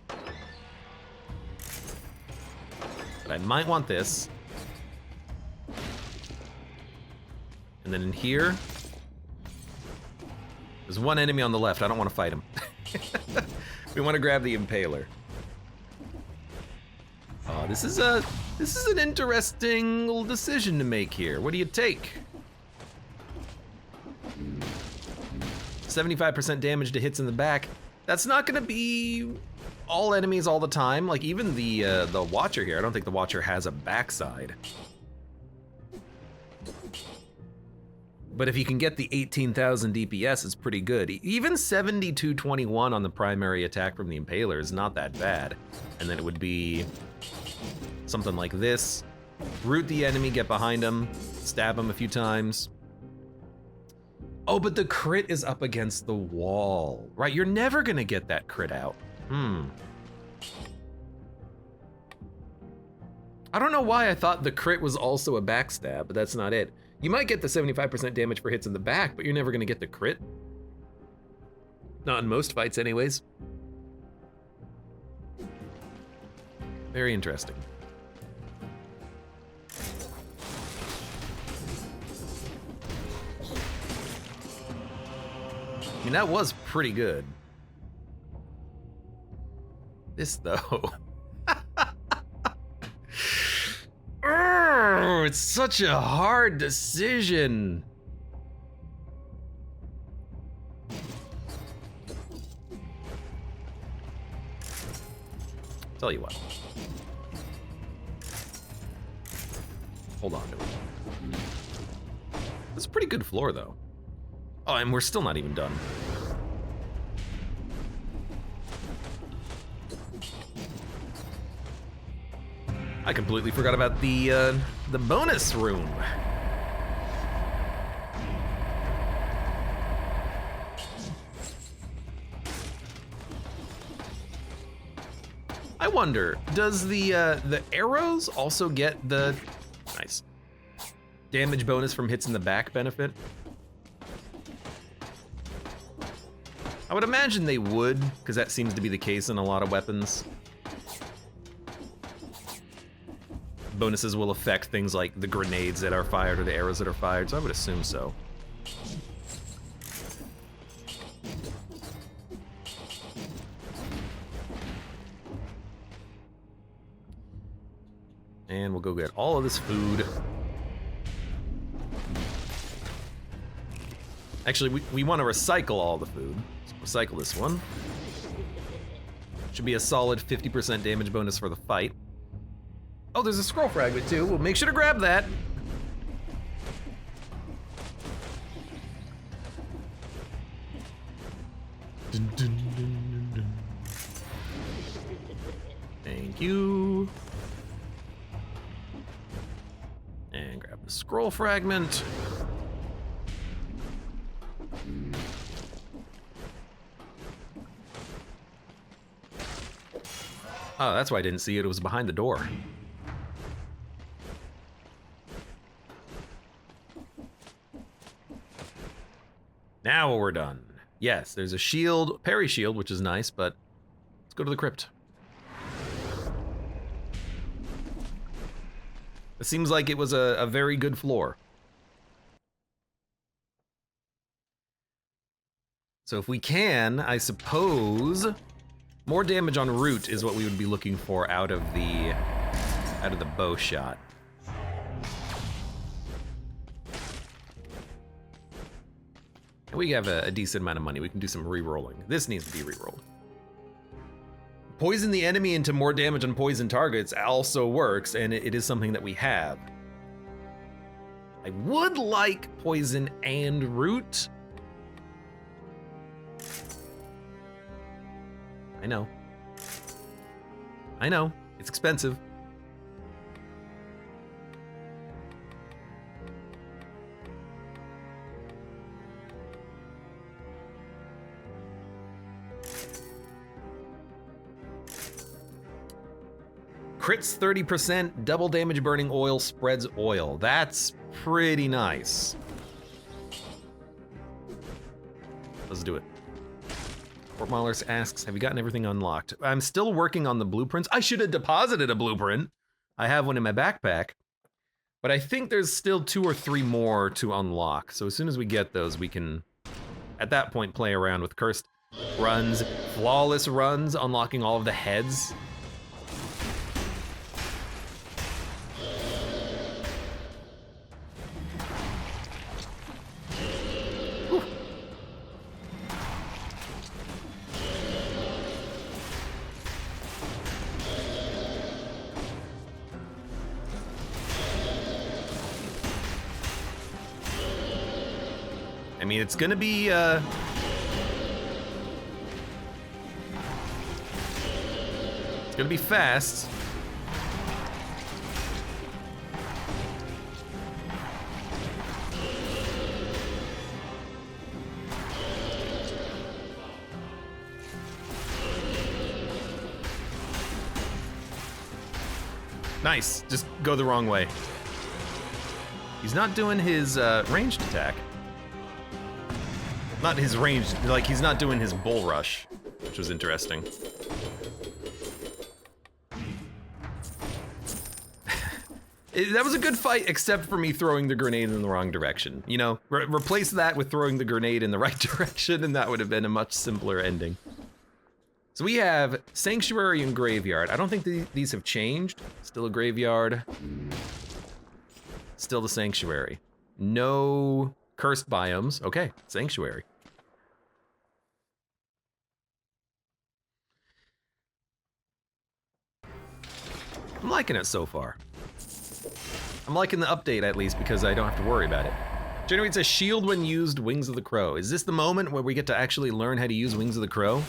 But I might want this. And then in here, there's one enemy on the left. I don't want to fight him. We want to grab the impaler. Oh, this is an interesting little decision to make here. What do you take? 75% damage to hits in the back. That's not going to be all enemies all the time. Like even the Watcher here. I don't think the Watcher has a backside. But if you can get the 18,000 DPS, it's pretty good. Even 7221 on the primary attack from the Impaler is not that bad. And then it would be something like this. Root the enemy, get behind him, stab him a few times. Oh, but the crit is up against the wall. Right, you're never gonna get that crit out. I don't know why I thought the crit was also a backstab, but that's not it. You might get the 75% damage for hits in the back, but you're never gonna get the crit. Not in most fights anyways. Very interesting. I mean, that was pretty good. This though. It's such a hard decision. Tell you what. Hold on to it. That's a pretty good floor though. Oh, and we're still not even done. I completely forgot about the bonus room. I wonder, does the arrows also get the nice damage bonus from hits in the back benefit? I would imagine they would, because that seems to be the case in a lot of weapons. Bonuses will affect things like the grenades that are fired or the arrows that are fired, so I would assume so. And we'll go get all of this food. Actually, we want to recycle all the food. So recycle this one. Should be a solid 50% damage bonus for the fight. Oh, there's a scroll fragment too. We'll make sure to grab that. Dun, dun, dun, dun, dun. Thank you. And grab the scroll fragment. Oh, that's why I didn't see it. It was behind the door. Now we're done. Yes, there's a shield, parry shield, which is nice, but let's go to the crypt. It seems like it was a very good floor. So if we can, I suppose, more damage on root is what we would be looking for out of the bow shot. We have a decent amount of money. We can do some re-rolling. This needs to be re-rolled. Poison the enemy into more damage on poison targets also works, and it is something that we have. I would like poison and root. I know. I know, it's expensive. Crits 30%, double damage burning oil spreads oil. That's pretty nice. Let's do it. Fort Maulers asks, have you gotten everything unlocked? I'm still working on the blueprints. I should have deposited a blueprint. I have one in my backpack. But I think there's still 2 or 3 more to unlock. So as soon as we get those, we can, at that point, play around with cursed runs, flawless runs, unlocking all of the heads. I mean, it's gonna be, it's gonna be fast. Nice, just go the wrong way. He's not doing his ranged attack. Not his ranged, like he's not doing his bull rush, which was interesting. That was a good fight, except for me throwing the grenade in the wrong direction. You know, replace that with throwing the grenade in the right direction, and that would have been a much simpler ending. So we have Sanctuary and Graveyard. I don't think these have changed. Still a Graveyard. Still the Sanctuary. No cursed biomes. Okay, Sanctuary. I'm liking it so far. I'm liking the update, at least, because I don't have to worry about it. Generates a shield when used Wings of the Crow. Is this the moment where we get to actually learn how to use Wings of the Crow?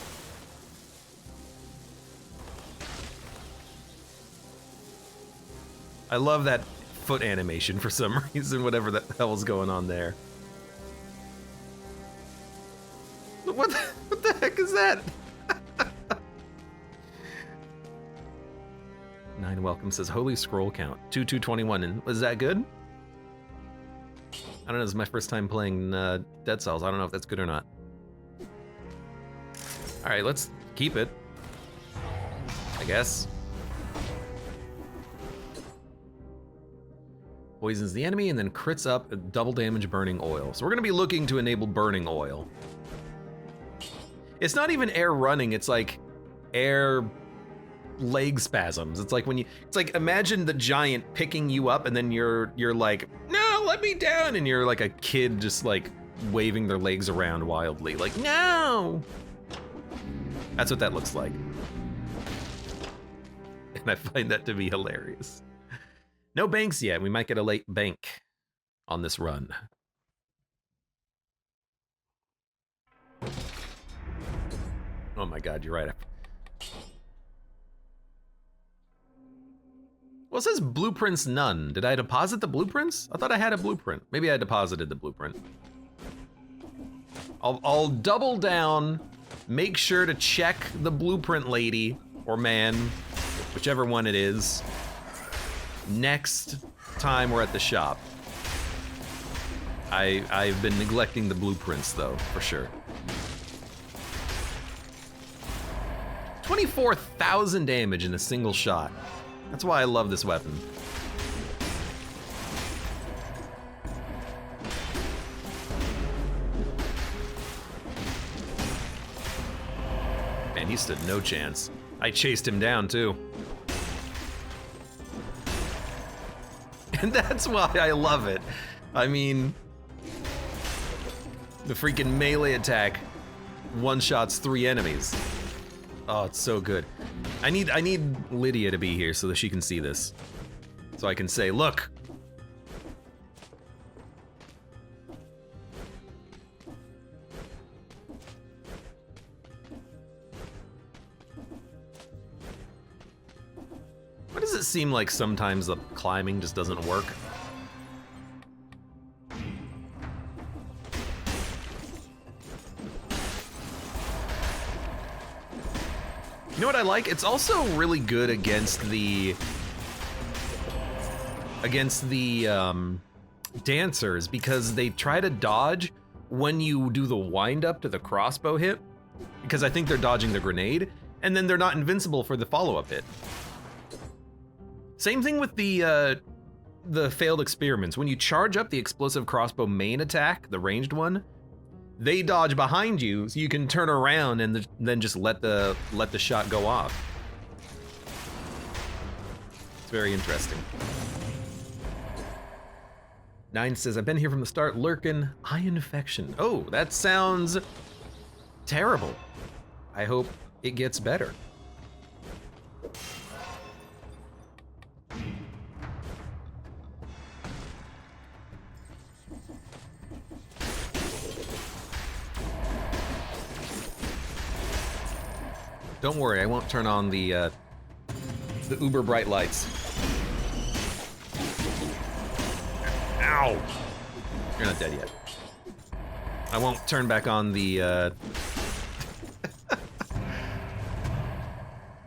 I love that foot animation for some reason, whatever the hell's going on there. What the heck is that? 9 welcome says holy scroll count 2221, and was that good? I don't know, this is my first time playing Dead Cells. I don't know if that's good or not. All right, let's keep it, I guess. Poisons the enemy and then crits up a double damage burning oil. So we're gonna be looking to enable burning oil. It's not even air running, it's like air leg spasms. It's like when you, it's like imagine the giant picking you up and then you're like, no, let me down, and you're like a kid just like waving their legs around wildly, like, no. That's what that looks like. And I find that to be hilarious. No banks yet. We might get a late bank on this run. Oh my God, you're right. Well, it says blueprints none. Did I deposit the blueprints? I thought I had a blueprint. Maybe I deposited the blueprint. I'll double down, make sure to check the blueprint lady or man, whichever one it is, next time we're at the shop. I've been neglecting the blueprints though, for sure. 24,000 damage in a single shot. That's why I love this weapon. Man, he stood no chance. I chased him down too. And that's why I love it. I mean, the freaking melee attack one-shots 3 enemies. Oh, it's so good. I need Lydia to be here so that she can see this. So I can say, look. Why does it seem like sometimes the climbing just doesn't work? You know what I like? It's also really good against the dancers, because they try to dodge when you do the wind up to the crossbow hit, because I think they're dodging the grenade, and then they're not invincible for the follow-up hit. Same thing with the failed experiments. When you charge up the explosive crossbow main attack, the ranged one, they dodge behind you, so you can turn around and then just let the shot go off. It's very interesting. 9 says, I've been here from the start, lurking, eye infection. Oh, that sounds terrible. I hope it gets better. Don't worry, I won't turn on the uber bright lights. Ow! You're not dead yet. I won't turn back on the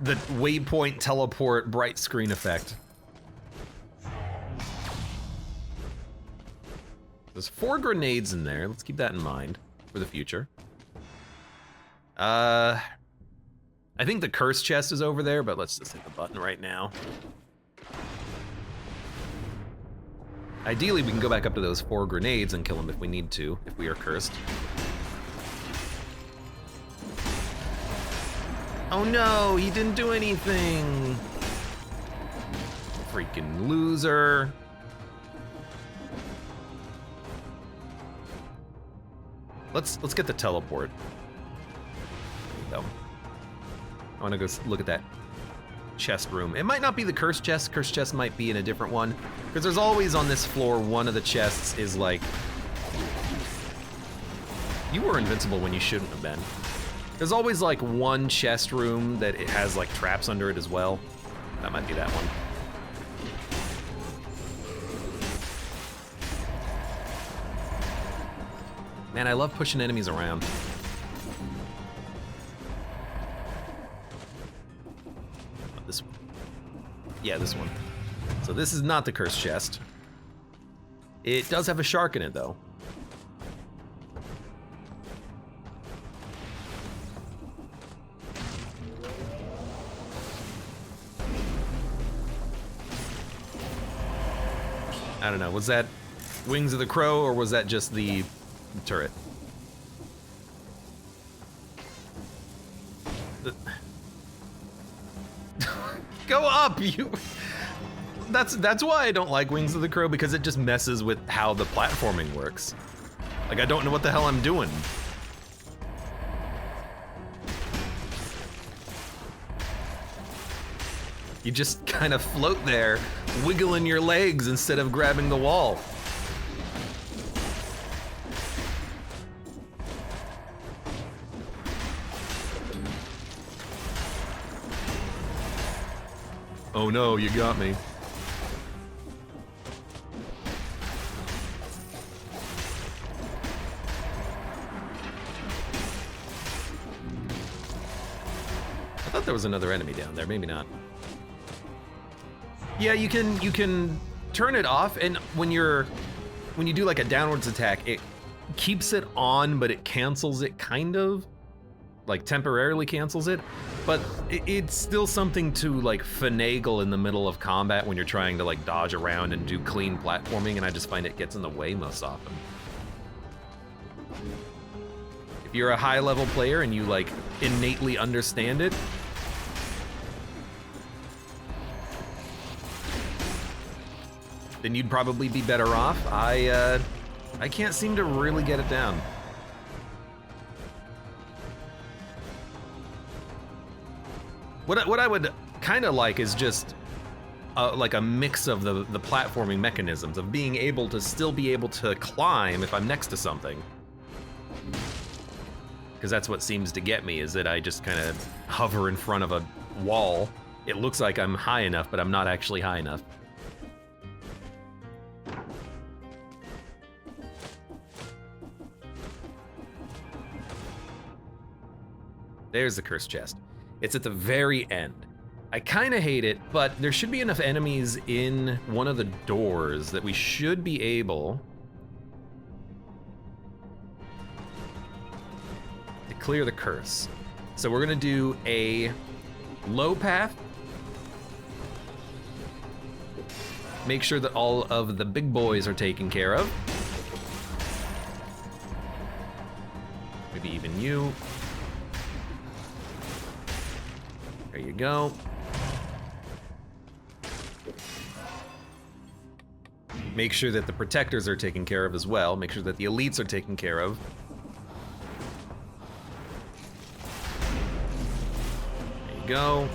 the waypoint teleport bright screen effect. There's 4 grenades in there. Let's keep that in mind for the future. I think the curse chest is over there, but let's just hit the button right now. Ideally, we can go back up to those 4 grenades and kill them if we need to, if we are cursed. Oh no, he didn't do anything. Freaking loser. Let's get the teleport. There we go. I want to go look at that chest room. It might not be the cursed chest. Cursed chest might be in a different one. Because there's always on this floor, one of the chests is like... You were invincible when you shouldn't have been. There's always like one chest room that it has like traps under it as well. That might be that one. Man, I love pushing enemies around. This one. Yeah, this one. So this is not the cursed chest. It does have a shark in it though. I don't know, was that Wings of the Crow or was that just the turret? Go up, you! That's why I don't like Wings of the Crow, because it just messes with how the platforming works. Like, I don't know what the hell I'm doing. You just kind of float there, wiggling your legs instead of grabbing the wall. Oh no, you got me. I thought there was another enemy down there, maybe not. Yeah, you can turn it off, and when you do like a downwards attack, it keeps it on, but it cancels it kind of. Like temporarily cancels it, but it's still something to like finagle in the middle of combat when you're trying to like dodge around and do clean platforming, and I just find it gets in the way most often. If you're a high level player and you like innately understand it, then you'd probably be better off. I can't seem to really get it down. What I would kind of like is just like a mix of the platforming mechanisms, of being able to still be able to climb if I'm next to something. Because that's what seems to get me, is that I just kind of hover in front of a wall. It looks like I'm high enough, but I'm not actually high enough. There's the cursed chest. It's at the very end. I kind of hate it, but there should be enough enemies in one of the doors that we should be able to clear the curse. So we're gonna do a low path. Make sure that all of the big boys are taken care of. Maybe even you. There you go. Make sure that the protectors are taken care of as well. Make sure that the elites are taken care of. There you go.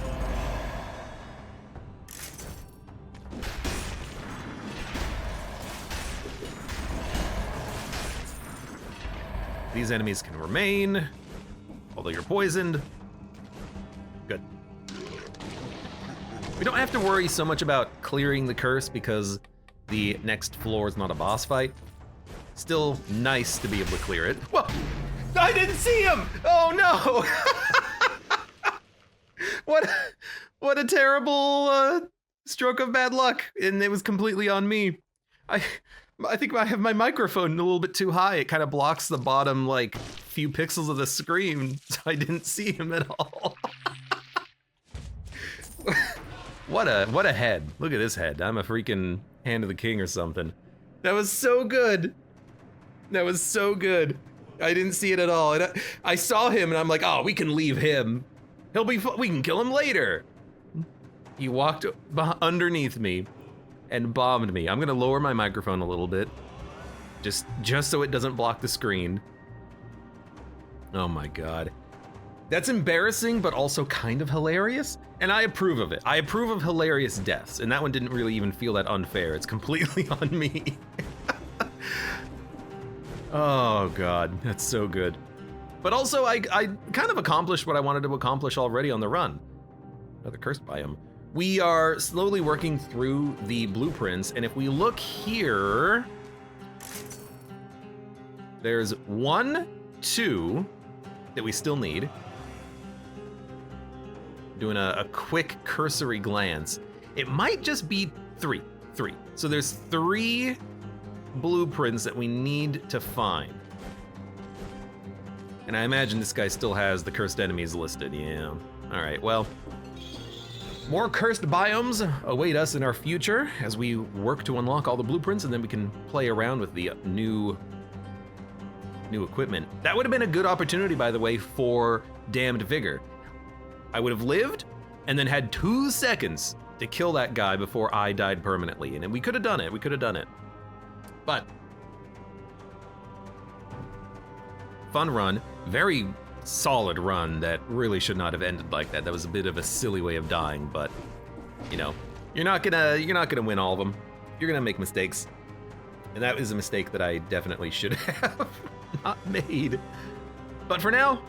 These enemies can remain, although you're poisoned. Good. We don't have to worry so much about clearing the curse because the next floor is not a boss fight. Still nice to be able to clear it. Whoa! I didn't see him! Oh no! What a terrible stroke of bad luck, and it was completely on me. I think I have my microphone a little bit too high. It kind of blocks the bottom, like, few pixels of the screen, so I didn't see him at all. What a head. Look at this head. I'm a freaking Hand of the King or something. That was so good. That was so good. I didn't see it at all. And I saw him and I'm like, oh, we can leave him. We can kill him later. He walked underneath me and bombed me. I'm gonna lower my microphone a little bit. Just so it doesn't block the screen. Oh my God. That's embarrassing, but also kind of hilarious. And I approve of it. I approve of hilarious deaths. And that one didn't really even feel that unfair. It's completely on me. Oh God, that's so good. But also I kind of accomplished what I wanted to accomplish already on the run. Another cursed biome. We are slowly working through the blueprints, and if we look here, there's 1, 2 that we still need. Doing a quick cursory glance. It might just be 3. So there's 3 blueprints that we need to find. And I imagine this guy still has the cursed enemies listed, yeah. All right, well, more cursed biomes await us in our future as we work to unlock all the blueprints, and then we can play around with the new equipment. That would have been a good opportunity, by the way, for Damned Vigor. I would have lived and then had 2 seconds to kill that guy before I died permanently, and we could have done it. But fun run, very solid run that really should not have ended like that. That was a bit of a silly way of dying, but you know, you're not gonna win all of them. You're gonna make mistakes, and that is a mistake that I definitely should have not made. But for now,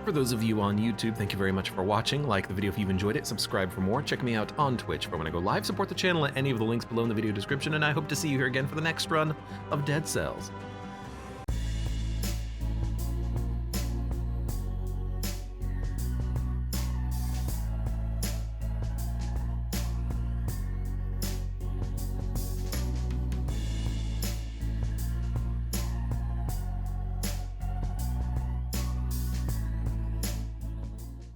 for those of you on YouTube, thank you very much for watching. Like the video if you've enjoyed it, subscribe for more, check me out on Twitch for when I go live, support the channel at any of the links below in the video description, and I hope to see you here again for the next run of Dead Cells.